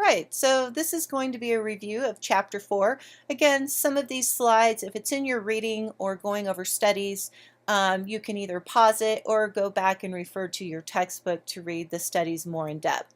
right, so this is going to be a review of Chapter 4. Again, some of these slides, if it's in your reading or going over studies, you can either pause it or go back and refer to your textbook to read the studies more in depth.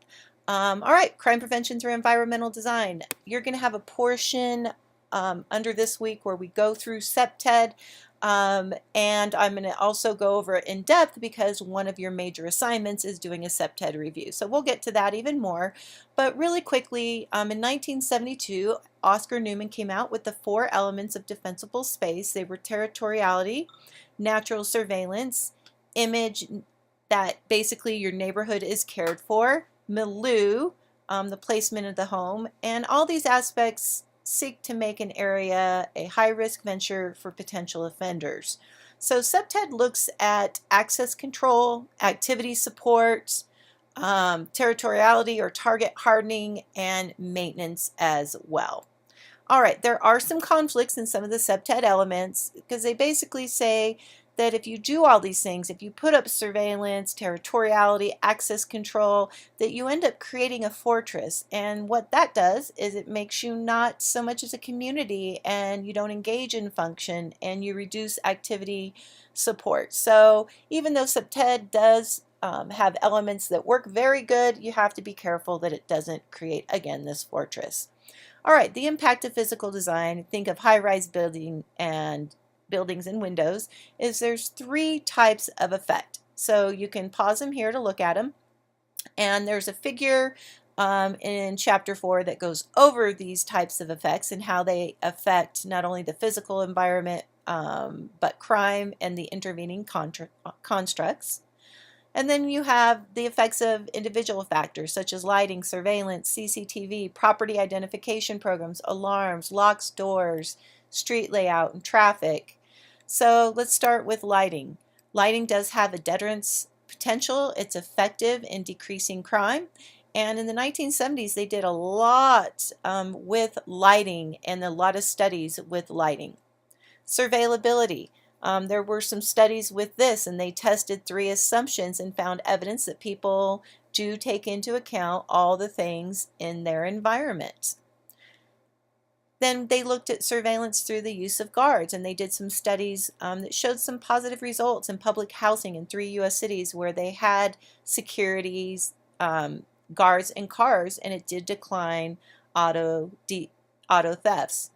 All right, crime prevention through environmental design. You're going to have a portion under this week where we go through CPTED. And I'm going to also go over it in depth because one of your major assignments is doing a CPTED review. So we'll get to that even more. But really quickly, in 1972, Oscar Newman came out with the 4 elements of defensible space. They were territoriality, natural surveillance, image that basically your neighborhood is cared for, milieu, the placement of the home, and all these aspects seek to make an area a high-risk venture for potential offenders. So CPTED looks at access control, activity support, territoriality or target hardening, and maintenance as well. All right, there are some conflicts in some of the CPTED elements because they basically say that if you do all these things, if you put up surveillance, territoriality, access control, that you end up creating a fortress. And what that does is it makes you not so much as a community, and you don't engage in function, and you reduce activity support. So even though CPTED does have elements that work very good, you have to be careful that it doesn't create, again, this fortress. All right, the impact of physical design, think of high-rise buildings and windows, is there's 3 types of effect. So you can pause them here to look at them. And there's a figure in Chapter 4 that goes over these types of effects and how they affect not only the physical environment, but crime and the intervening constructs. And then you have the effects of individual factors such as lighting, surveillance, CCTV, property identification programs, alarms, locks, doors, street layout, and traffic. So let's start with lighting. Lighting does have a deterrence potential. It's effective in decreasing crime. And in the 1970s, they did a lot with lighting and a lot of studies with lighting. Surveillability. There were some studies with this, and they tested 3 assumptions and found evidence that people do take into account all the things in their environment. Then they looked at surveillance through the use of guards, and they did some studies that showed some positive results in public housing in 3 U.S. cities where they had securities, guards, and cars, and it did decline auto thefts.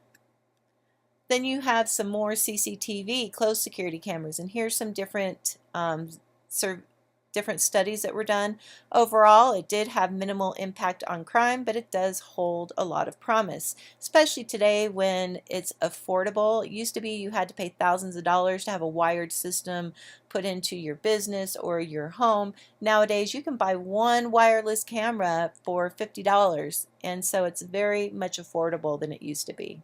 Then you have some more CCTV, closed security cameras, and here's some different studies that were done. Overall, it did have minimal impact on crime, but it does hold a lot of promise, especially today when it's affordable. It used to be you had to pay thousands of dollars to have a wired system put into your business or your home. Nowadays, you can buy one wireless camera for $50, and so it's very much affordable than it used to be.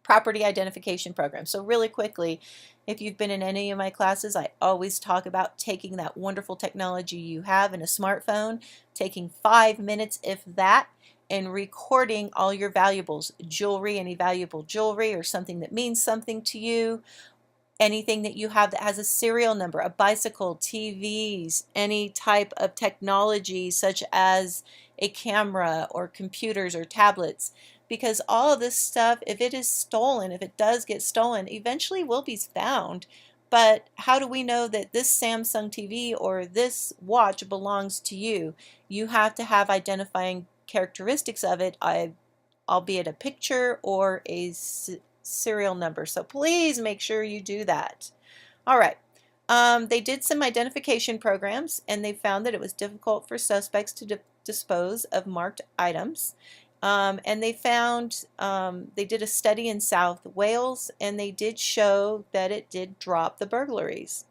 Property identification program. So really quickly, if you've been in any of my classes, I always talk about taking that wonderful technology you have in a smartphone, taking 5 minutes, if that, and recording all your valuables, jewelry, any valuable jewelry or something that means something to you, anything that you have that has a serial number, a bicycle, TVs, any type of technology such as a camera or computers or tablets. Because all of this stuff, if it is stolen, if it does get stolen, eventually will be found. But how do we know that this Samsung TV or this watch belongs to you? You have to have identifying characteristics of it, albeit a picture or a serial number. So please make sure you do that. All right. They did some identification programs, and they found that it was difficult for suspects to dispose of marked items. And they found, they did a study in South Wales, and they did show that it did drop the burglaries.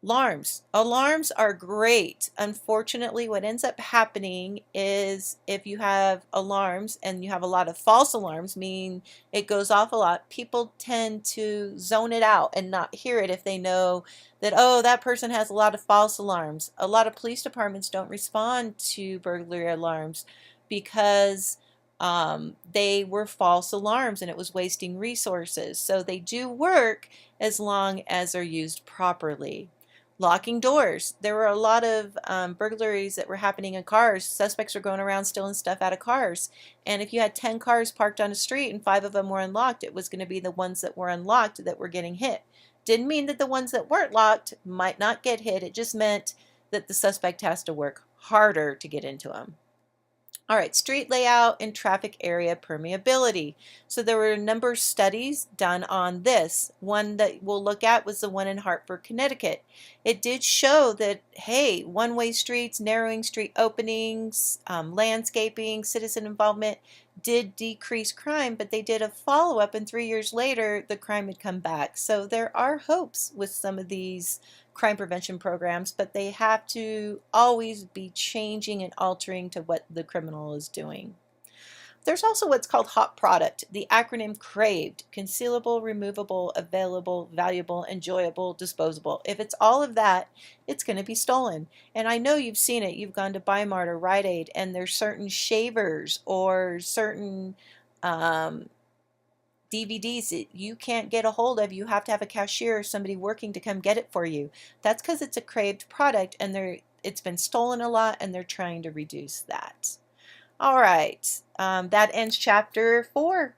Alarms. Alarms are great. Unfortunately, what ends up happening is if you have alarms and you have a lot of false alarms, meaning it goes off a lot, people tend to zone it out and not hear it if they know that, oh, that person has a lot of false alarms. A lot of police departments don't respond to burglary alarms because they were false alarms and it was wasting resources. So they do work as long as they're used properly. Locking doors. There were a lot of burglaries that were happening in cars. Suspects were going around stealing stuff out of cars. And if you had 10 cars parked on a street and 5 of them were unlocked, it was going to be the ones that were unlocked that were getting hit. Didn't mean that the ones that weren't locked might not get hit. It just meant that the suspect has to work harder to get into them. All right, street layout and traffic area permeability. So there were a number of studies done on this. One that we'll look at was the one in Hartford, Connecticut. It did show that, hey, one-way streets, narrowing street openings, landscaping, citizen involvement did decrease crime, but they did a follow-up, and 3 years later, the crime had come back. So there are hopes with some of these crime prevention programs, but they have to always be changing and altering to what the criminal is doing. There's also what's called hot product, the acronym CRAVED: concealable, removable, available, valuable, enjoyable, disposable. If it's all of that, it's going to be stolen. And I know you've seen it. You've gone to Bi-Mart or Rite Aid, and there's certain shavers or certain DVDs that you can't get a hold of. You have to have a cashier or somebody working to come get it for you. That's because it's a craved product, and it's been stolen a lot, and they're trying to reduce that. All right, that ends chapter 4.